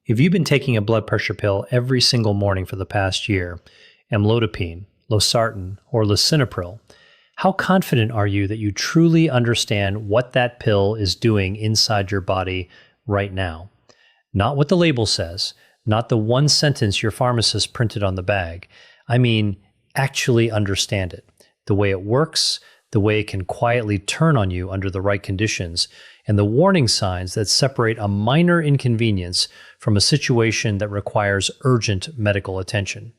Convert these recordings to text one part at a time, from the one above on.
If you've been taking a blood pressure pill every single morning for the past year, Amlodipine, Losartan, or Lisinopril, how confident are you that you truly understand what that pill is doing inside your body right now? Not what the label says, not the one sentence your pharmacist printed on the bag. I mean, actually understand it. The way it works, the way it can quietly turn on you under the right conditions, and the warning signs that separate a minor inconvenience from a situation that requires urgent medical attention.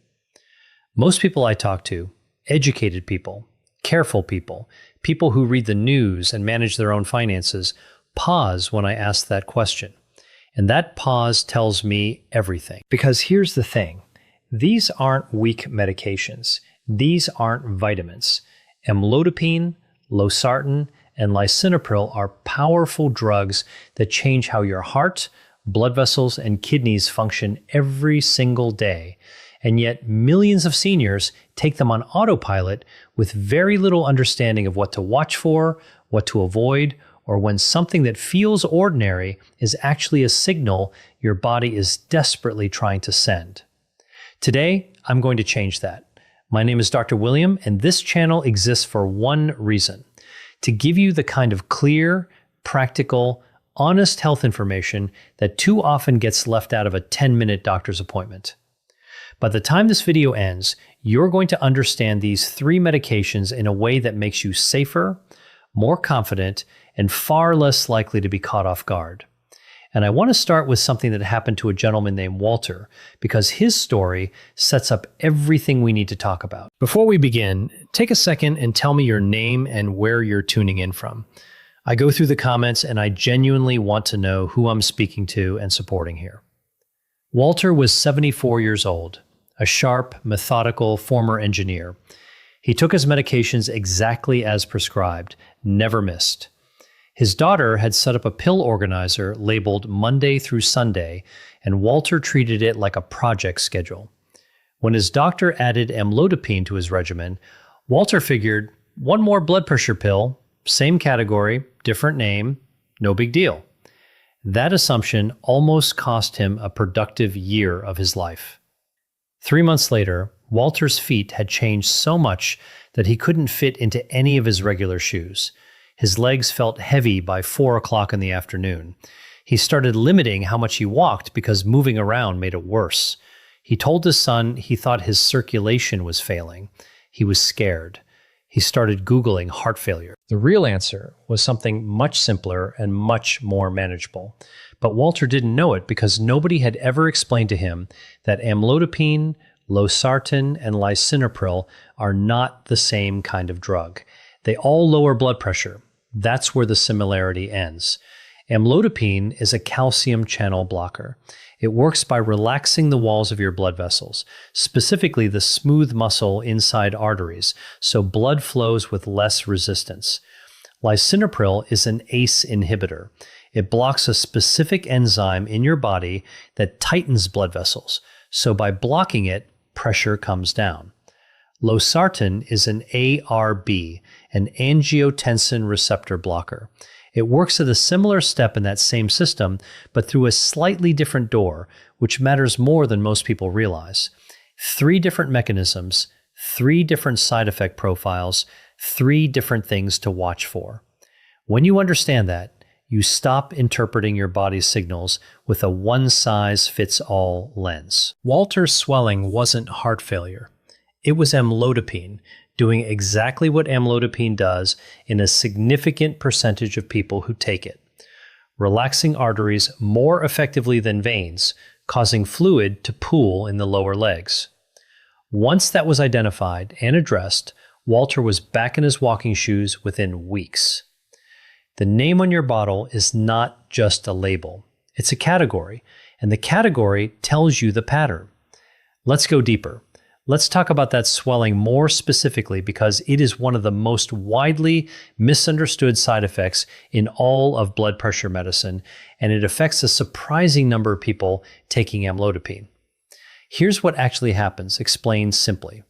Most people I talk to, educated people, careful people, people who read the news and manage their own finances, pause when I ask that question. And that pause tells me everything. Because here's the thing. These aren't weak medications. These aren't vitamins. Amlodipine, Losartan, and Lisinopril are powerful drugs that change how your heart, blood vessels, and kidneys function every single day. And yet millions of seniors take them on autopilot with very little understanding of what to watch for, what to avoid, or when something that feels ordinary is actually a signal your body is desperately trying to send. Today, I'm going to change that. My name is Dr. William, and this channel exists for one reason: to give you the kind of clear, practical, honest health information that too often gets left out of a 10-minute doctor's appointment. By the time this video ends, you're going to understand these 3 medications in a way that makes you safer, more confident, and far less likely to be caught off guard. And I want to start with something that happened to a gentleman named Walter, because his story sets up everything we need to talk about. Before we begin, take a second and tell me your name and where you're tuning in from. I go through the comments and I genuinely want to know who I'm speaking to and supporting here. Walter was 74 years old, a sharp, methodical former engineer. He took his medications exactly as prescribed, never missed. His daughter had set up a pill organizer labeled Monday through Sunday, and Walter treated it like a project schedule. When his doctor added amlodipine to his regimen, Walter figured, one more blood pressure pill, same category, different name, no big deal. That assumption almost cost him a productive year of his life. 3 months later, Walter's feet had changed so much that he couldn't fit into any of his regular shoes. His legs felt heavy by 4 o'clock in the afternoon. He started limiting how much he walked because moving around made it worse. He told his son he thought his circulation was failing. He was scared. He started Googling heart failure. The real answer was something much simpler and much more manageable. But Walter didn't know it because nobody had ever explained to him that amlodipine, Losartan, and Lisinopril are not the same kind of drug. They all lower blood pressure. That's where the similarity ends. Amlodipine is a calcium channel blocker. It works by relaxing the walls of your blood vessels, specifically the smooth muscle inside arteries, so blood flows with less resistance. Lisinopril is an ACE inhibitor. It blocks a specific enzyme in your body that tightens blood vessels, so by blocking it, pressure comes down. Losartan is an ARB, an angiotensin receptor blocker. It works at a similar step in that same system, but through a slightly different door, which matters more than most people realize. 3 different mechanisms, 3 different side effect profiles, 3 different things to watch for. When you understand that, you stop interpreting your body's signals with a one-size-fits-all lens. Walter's swelling wasn't heart failure. It was amlodipine, doing exactly what amlodipine does in a significant percentage of people who take it, relaxing arteries more effectively than veins, causing fluid to pool in the lower legs. Once that was identified and addressed, Walter was back in his walking shoes within weeks. The name on your bottle is not just a label. It's a category, and the category tells you the pattern. Let's go deeper. Let's talk about that swelling more specifically because it is one of the most widely misunderstood side effects in all of blood pressure medicine, and it affects a surprising number of people taking amlodipine. Here's what actually happens, explained simply.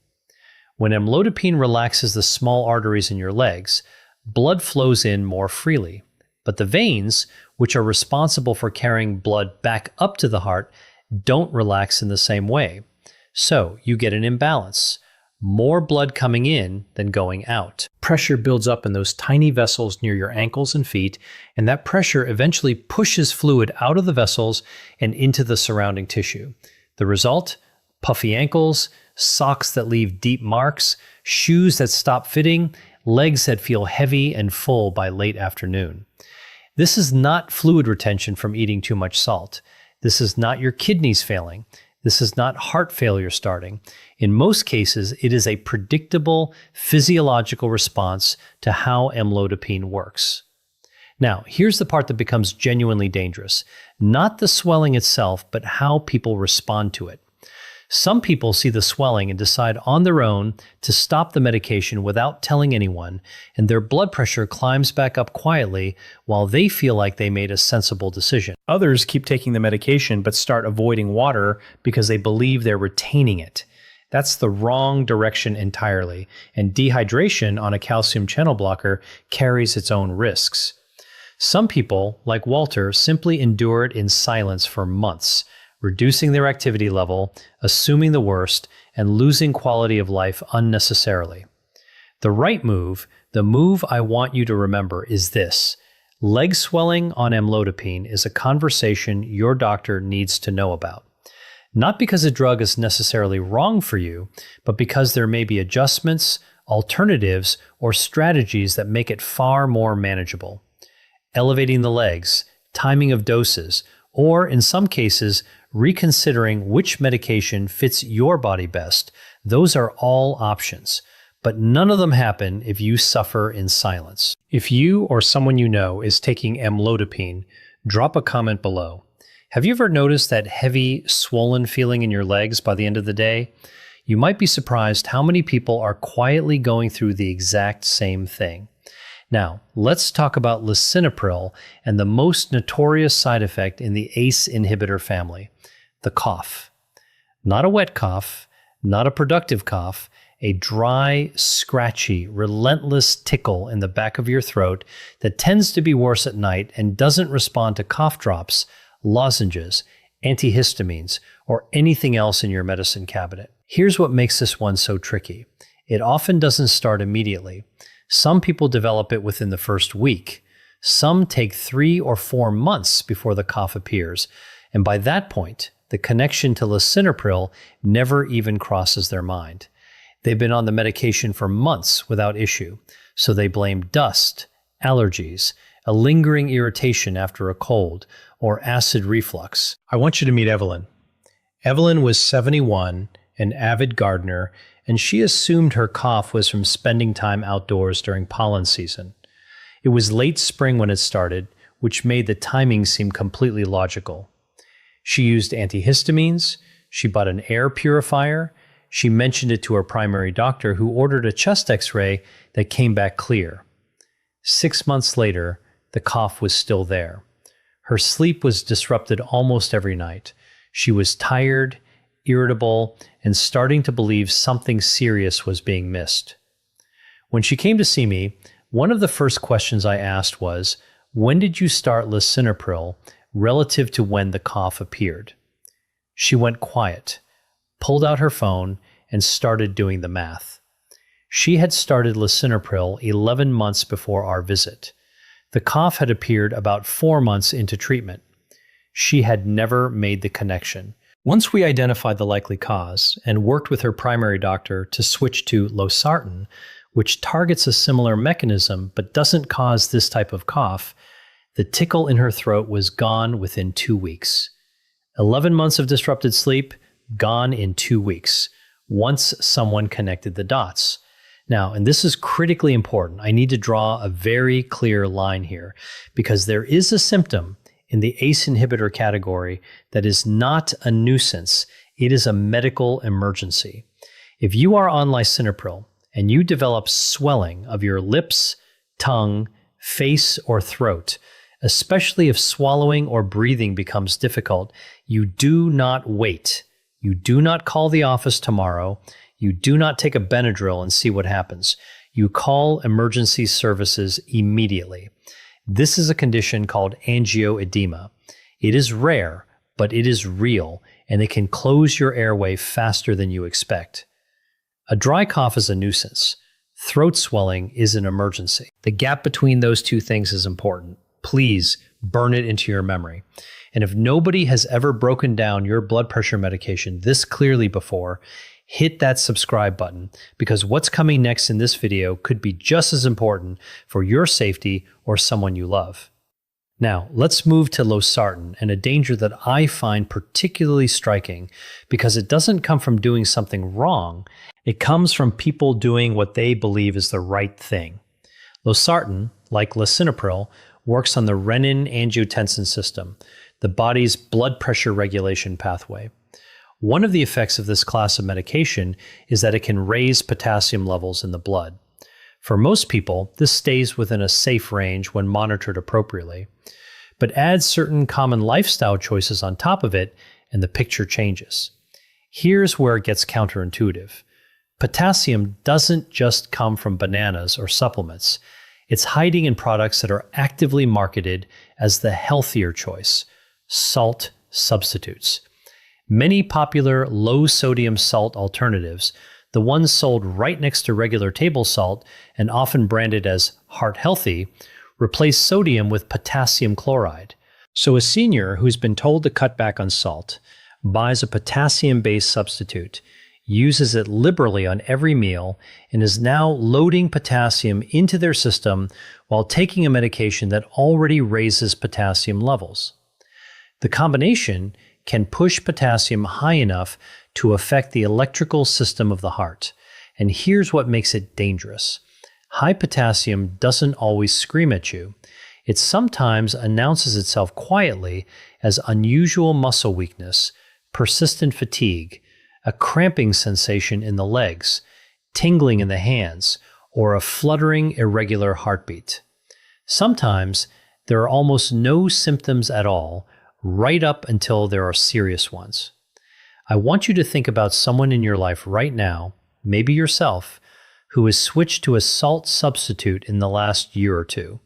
When amlodipine relaxes the small arteries in your legs, blood flows in more freely. But the veins, which are responsible for carrying blood back up to the heart, don't relax in the same way. So you get an imbalance. More blood coming in than going out. Pressure builds up in those tiny vessels near your ankles and feet, and that pressure eventually pushes fluid out of the vessels and into the surrounding tissue. The result? Puffy ankles, socks that leave deep marks, shoes that stop fitting, legs that feel heavy and full by late afternoon. This is not fluid retention from eating too much salt. This is not your kidneys failing. This is not heart failure starting. In most cases, it is a predictable physiological response to how amlodipine works. Now, here's the part that becomes genuinely dangerous. Not the swelling itself, but how people respond to it. Some people see the swelling and decide on their own to stop the medication without telling anyone, and their blood pressure climbs back up quietly while they feel like they made a sensible decision. Others keep taking the medication but start avoiding water because they believe they're retaining it. That's the wrong direction entirely, and dehydration on a calcium channel blocker carries its own risks. Some people, like Walter, simply endure it in silence for months, reducing their activity level, assuming the worst, and losing quality of life unnecessarily. The right move, the move I want you to remember, is this. Leg swelling on amlodipine is a conversation your doctor needs to know about. Not because a drug is necessarily wrong for you, but because there may be adjustments, alternatives, or strategies that make it far more manageable. Elevating the legs, timing of doses, or in some cases, reconsidering which medication fits your body best. Those are all options, but none of them happen if you suffer in silence. If you or someone you know is taking amlodipine, drop a comment below. Have you ever noticed that heavy, swollen feeling in your legs by the end of the day? You might be surprised how many people are quietly going through the exact same thing. Now, let's talk about lisinopril and the most notorious side effect in the ACE inhibitor family, the cough. Not a wet cough, not a productive cough, a dry, scratchy, relentless tickle in the back of your throat that tends to be worse at night and doesn't respond to cough drops, lozenges, antihistamines, or anything else in your medicine cabinet. Here's what makes this one so tricky. It often doesn't start immediately. Some people develop it within the first week. Some take 3 or 4 months before the cough appears, and by that point, the connection to lisinopril never even crosses their mind. They've been on the medication for months without issue, so they blame dust, allergies, a lingering irritation after a cold, or acid reflux. I want you to meet Evelyn. Evelyn was 71, an avid gardener, and she assumed her cough was from spending time outdoors during pollen season. It was late spring when it started, which made the timing seem completely logical. She used antihistamines, she bought an air purifier, she mentioned it to her primary doctor, who ordered a chest x-ray that came back clear. 6 months later, the cough was still there. Her sleep was disrupted almost every night. She was tired, irritable, and starting to believe something serious was being missed. When she came to see me, one of the first questions I asked was, when did you start lisinopril relative to when the cough appeared? She went quiet, pulled out her phone, and started doing the math. She had started lisinopril 11 months before our visit. The cough had appeared about 4 months into treatment. She had never made the connection. Once we identified the likely cause and worked with her primary doctor to switch to Losartan, which targets a similar mechanism but doesn't cause this type of cough, the tickle in her throat was gone within 2 weeks. 11 months of disrupted sleep, gone in 2 weeks, once someone connected the dots. Now, and this is critically important, I need to draw a very clear line here, because there is a symptom in the ACE inhibitor category that is not a nuisance. It is a medical emergency. If you are on lisinopril and you develop swelling of your lips, tongue, face, or throat, especially if swallowing or breathing becomes difficult, you do not wait. You do not call the office tomorrow. You do not take a Benadryl and see what happens. You call emergency services immediately. This is a condition called angioedema. It is rare, but it is real, and it can close your airway faster than you expect. A dry cough is a nuisance. Throat swelling is an emergency. The gap between those two things is important. Please burn it into your memory. And if nobody has ever broken down your blood pressure medication this clearly before, hit that subscribe button, because what's coming next in this video could be just as important for your safety or someone you love. Now, let's move to Losartan, and a danger that I find particularly striking because it doesn't come from doing something wrong. It comes from people doing what they believe is the right thing. Losartan, like Lisinopril, works on the renin-angiotensin system, the body's blood pressure regulation pathway. One of the effects of this class of medication is that it can raise potassium levels in the blood. For most people, this stays within a safe range when monitored appropriately. But add certain common lifestyle choices on top of it, and the picture changes. Here's where it gets counterintuitive. Potassium doesn't just come from bananas or supplements. It's hiding in products that are actively marketed as the healthier choice, salt substitutes. Many popular low-sodium salt alternatives, the ones sold right next to regular table salt and often branded as heart healthy, replace sodium with potassium chloride. So a senior who's been told to cut back on salt buys a potassium-based substitute, uses it liberally on every meal, and is now loading potassium into their system while taking a medication that already raises potassium levels. The combination can push potassium high enough to affect the electrical system of the heart. And here's what makes it dangerous. High potassium doesn't always scream at you. It sometimes announces itself quietly as unusual muscle weakness, persistent fatigue, a cramping sensation in the legs, tingling in the hands, or a fluttering, irregular heartbeat. Sometimes there are almost no symptoms at all, right up until there are serious ones. I want you to think about someone in your life right now, maybe yourself, who has switched to a salt substitute in the last year or two.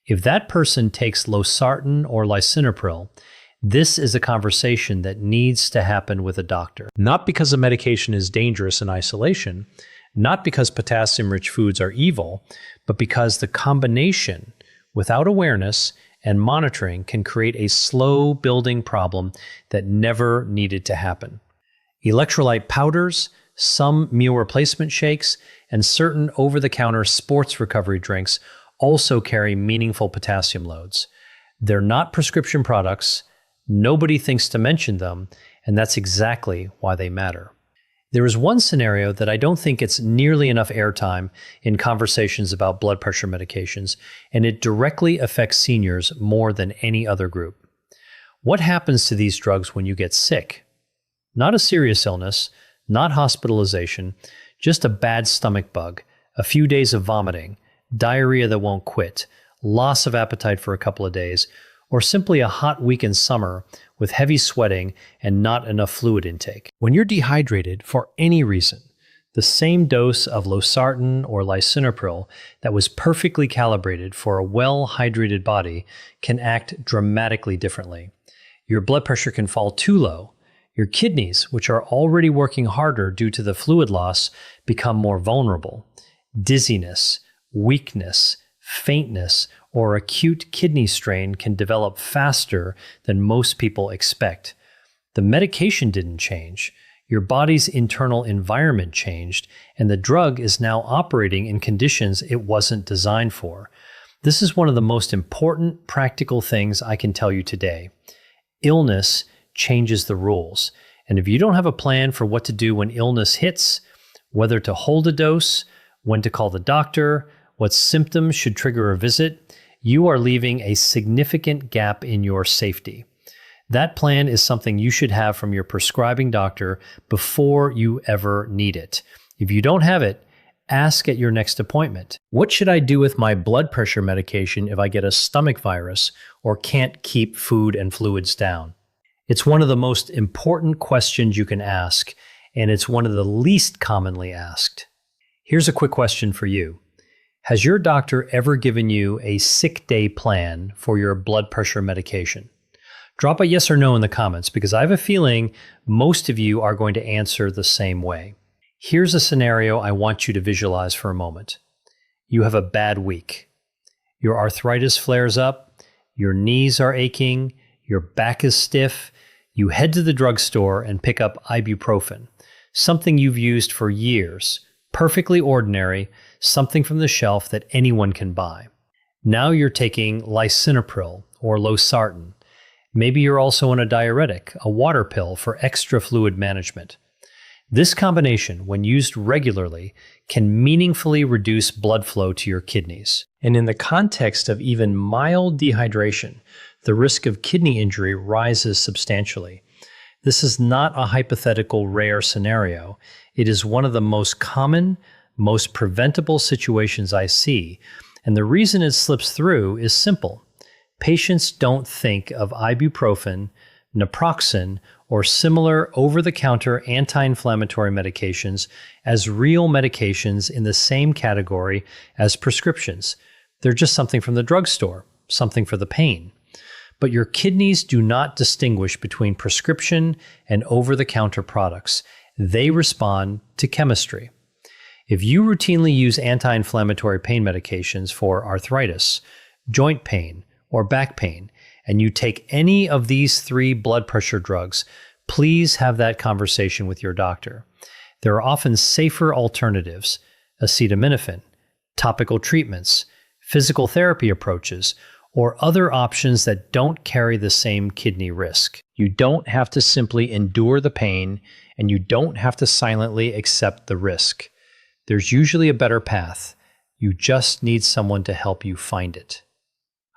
If that person takes Losartan or Lisinopril, this is a conversation that needs to happen with a doctor. Not because a medication is dangerous in isolation, not because potassium-rich foods are evil, but because the combination, without awareness and monitoring, can create a slow-building problem that never needed to happen. Electrolyte powders, some meal replacement shakes, and certain over-the-counter sports recovery drinks also carry meaningful potassium loads. They're not prescription products, nobody thinks to mention them, and that's exactly why they matter. There is one scenario that I don't think gets nearly enough airtime in conversations about blood pressure medications, and it directly affects seniors more than any other group. What happens to these drugs when you get sick? Not a serious illness, not hospitalization, just a bad stomach bug, a few days of vomiting, diarrhea that won't quit, loss of appetite for a couple of days, or simply a hot week in summer with heavy sweating and not enough fluid intake. When you're dehydrated for any reason, the same dose of Losartan or Lisinopril that was perfectly calibrated for a well-hydrated body can act dramatically differently. Your blood pressure can fall too low. Your kidneys, which are already working harder due to the fluid loss, become more vulnerable. Dizziness, weakness, faintness, or acute kidney strain can develop faster than most people expect. The medication didn't change. Your body's internal environment changed, and the drug is now operating in conditions it wasn't designed for. This is one of the most important practical things I can tell you today. Illness changes the rules, and if you don't have a plan for what to do when illness hits, whether to hold a dose, when to call the doctor, what symptoms should trigger a visit, you are leaving a significant gap in your safety. That plan is something you should have from your prescribing doctor before you ever need it. If you don't have it, ask at your next appointment. What should I do with my blood pressure medication if I get a stomach virus or can't keep food and fluids down? It's one of the most important questions you can ask, and it's one of the least commonly asked. Here's a quick question for you. Has your doctor ever given you a sick day plan for your blood pressure medication? Drop a yes or no in the comments because I have a feeling most of you are going to answer the same way. Here's a scenario I want you to visualize for a moment. You have a bad week. Your arthritis flares up, your knees are aching, your back is stiff. You head to the drugstore and pick up ibuprofen, something you've used for years, perfectly ordinary, something from the shelf that anyone can buy. Now you're taking Lisinopril or Losartan. Maybe you're also on a diuretic, a water pill for extra fluid management. This combination, when used regularly, can meaningfully reduce blood flow to your kidneys. And in the context of even mild dehydration, the risk of kidney injury rises substantially. This is not a hypothetical rare scenario. It is one of the most common, most preventable situations I see, and the reason it slips through is simple. Patients don't think of ibuprofen, naproxen, or similar over-the-counter anti-inflammatory medications as real medications in the same category as prescriptions. They're just something from the drugstore, something for the pain. But your kidneys do not distinguish between prescription and over-the-counter products. They respond to chemistry. If you routinely use anti-inflammatory pain medications for arthritis, joint pain, or back pain, and you take any of these 3 blood pressure drugs, please have that conversation with your doctor. There are often safer alternatives: acetaminophen, topical treatments, physical therapy approaches, or other options that don't carry the same kidney risk. You don't have to simply endure the pain, and you don't have to silently accept the risk. There's usually a better path. You just need someone to help you find it.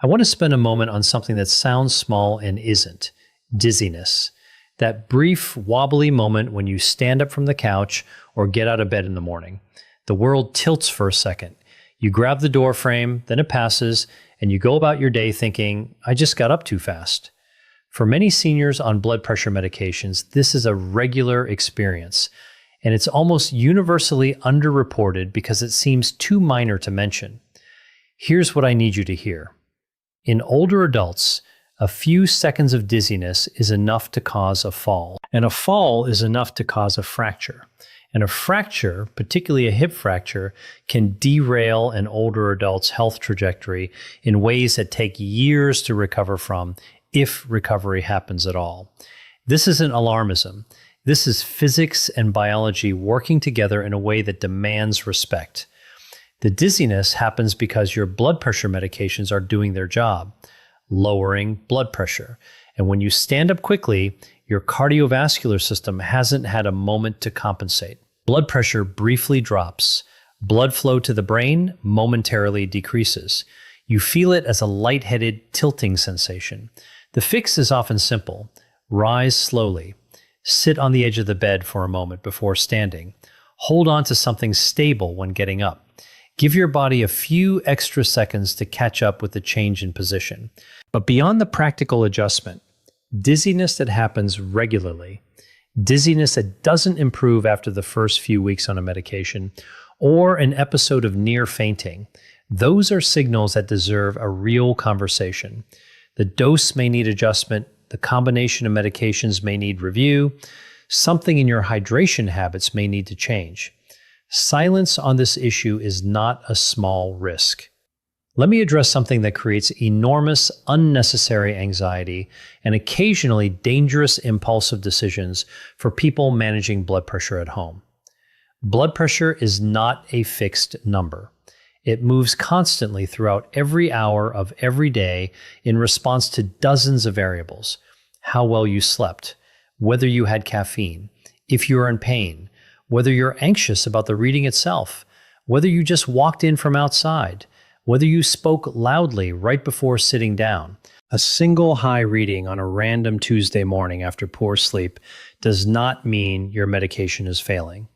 I want to spend a moment on something that sounds small and isn't: dizziness. That brief, wobbly moment when you stand up from the couch or get out of bed in the morning. The world tilts for a second. You grab the door frame, then it passes, and you go about your day thinking, I just got up too fast. For many seniors on blood pressure medications, this is a regular experience, and it's almost universally underreported because it seems too minor to mention. Here's what I need you to hear. In older adults, a few seconds of dizziness is enough to cause a fall, and a fall is enough to cause a fracture. And a fracture, particularly a hip fracture, can derail an older adult's health trajectory in ways that take years to recover from, if recovery happens at all. This isn't alarmism. This is physics and biology working together in a way that demands respect. The dizziness happens because your blood pressure medications are doing their job, lowering blood pressure. And when you stand up quickly, your cardiovascular system hasn't had a moment to compensate. Blood pressure briefly drops. Blood flow to the brain momentarily decreases. You feel it as a lightheaded, tilting sensation. The fix is often simple. Rise slowly. Sit on the edge of the bed for a moment before standing. Hold on to something stable when getting up. Give your body a few extra seconds to catch up with the change in position. But beyond the practical adjustment, dizziness that happens regularly, dizziness that doesn't improve after the first few weeks on a medication, or an episode of near fainting, those are signals that deserve a real conversation. The dose may need adjustment, the combination of medications may need review, something in your hydration habits may need to change. Silence on this issue is not a small risk. Let me address something that creates enormous, unnecessary anxiety and occasionally dangerous impulsive decisions for people managing blood pressure at home. Blood pressure is not a fixed number. It moves constantly throughout every hour of every day in response to dozens of variables. How well you slept, whether you had caffeine, if you're in pain, whether you're anxious about the reading itself, whether you just walked in from outside, whether you spoke loudly right before sitting down. A single high reading on a random Tuesday morning after poor sleep does not mean your medication is failing.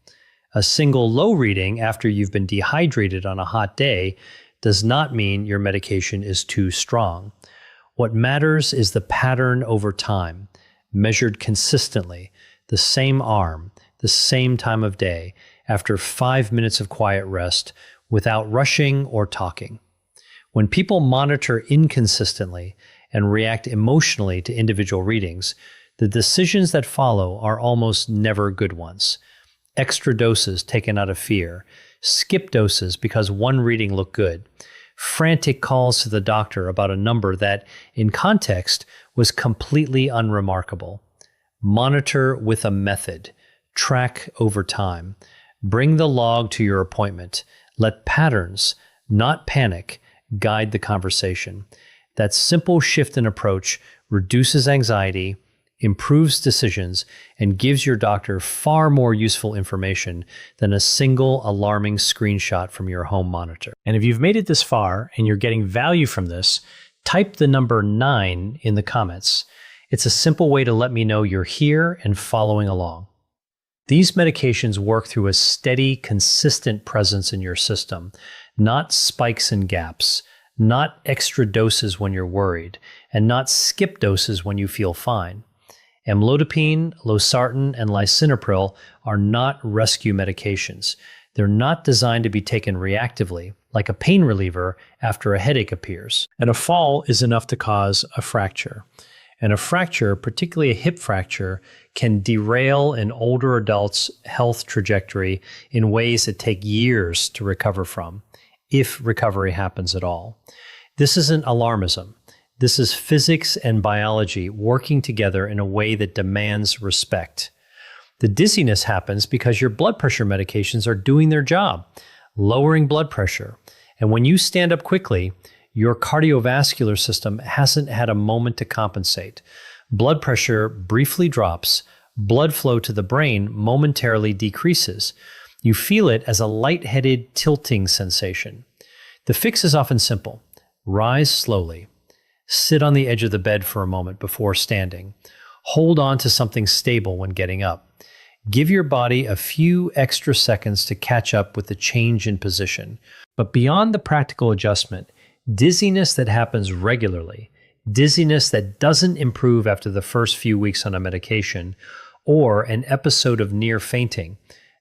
A single low reading after you've been dehydrated on a hot day does not mean your medication is too strong. What matters is the pattern over time, measured consistently, the same arm, the same time of day, after 5 minutes of quiet rest, without rushing or talking. When people monitor inconsistently and react emotionally to individual readings, the decisions that follow are almost never good ones. Extra doses taken out of fear, skip doses because one reading looked good, frantic calls to the doctor about a number that, in context, was completely unremarkable. Monitor with a method. Track over time. Bring the log to your appointment. Let patterns, not panic, guide the conversation. That simple shift in approach reduces anxiety, improves decisions, and gives your doctor far more useful information than a single alarming screenshot from your home monitor. And if you've made it this far and you're getting value from this, type the number 9 in the comments. It's a simple way to let me know you're here and following along. These medications work through a steady, consistent presence in your system, not spikes and gaps, not extra doses when you're worried, and not skip doses when you feel fine. Amlodipine, Losartan, and Lisinopril are not rescue medications. They're not designed to be taken reactively, like a pain reliever after a headache appears. And a fall is enough to cause a fracture. And a fracture, particularly a hip fracture, can derail an older adult's health trajectory in ways that take years to recover from, if recovery happens at all. This isn't alarmism. This is physics and biology working together in a way that demands respect. The dizziness happens because your blood pressure medications are doing their job, lowering blood pressure. And when you stand up quickly, your cardiovascular system hasn't had a moment to compensate. Blood pressure briefly drops, blood flow to the brain momentarily decreases. You feel it as a lightheaded, tilting sensation. The fix is often simple. Rise slowly. Sit on the edge of the bed for a moment before standing. Hold on to something stable when getting up. Give your body a few extra seconds to catch up with the change in position. But beyond the practical adjustment, dizziness that happens regularly, dizziness that doesn't improve after the first few weeks on a medication, or an episode of near fainting,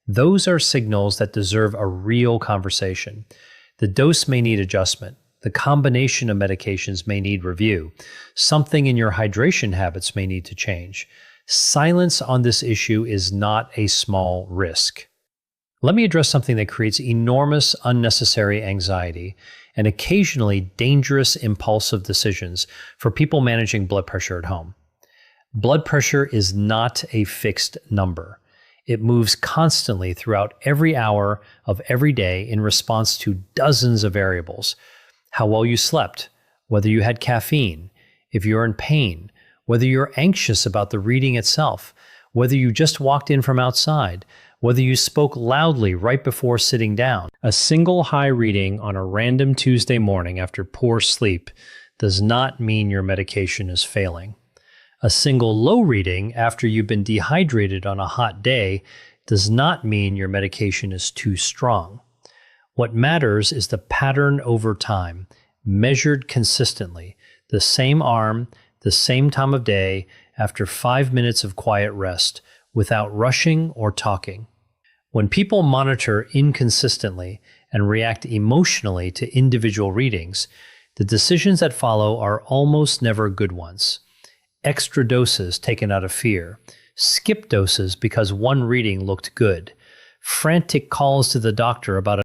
those are signals that deserve a real conversation. The dose may need adjustment. The combination of medications may need review. Something in your hydration habits may need to change. Silence on this issue is not a small risk. Let me address something that creates enormous unnecessary anxiety and occasionally dangerous impulsive decisions for people managing blood pressure at home. Blood pressure is not a fixed number. It moves constantly throughout every hour of every day in response to dozens of variables. How well you slept, whether you had caffeine, if you're in pain, whether you're anxious about the reading itself, whether you just walked in from outside, whether you spoke loudly right before sitting down. A single high reading on a random Tuesday morning after poor sleep does not mean your medication is failing. A single low reading after you've been dehydrated on a hot day does not mean your medication is too strong. What matters is the pattern over time, measured consistently, the same arm, the same time of day, after 5 minutes of quiet rest, without rushing or talking. When people monitor inconsistently and react emotionally to individual readings, the decisions that follow are almost never good ones. Extra doses taken out of fear, skip doses because one reading looked good, frantic calls to the doctor about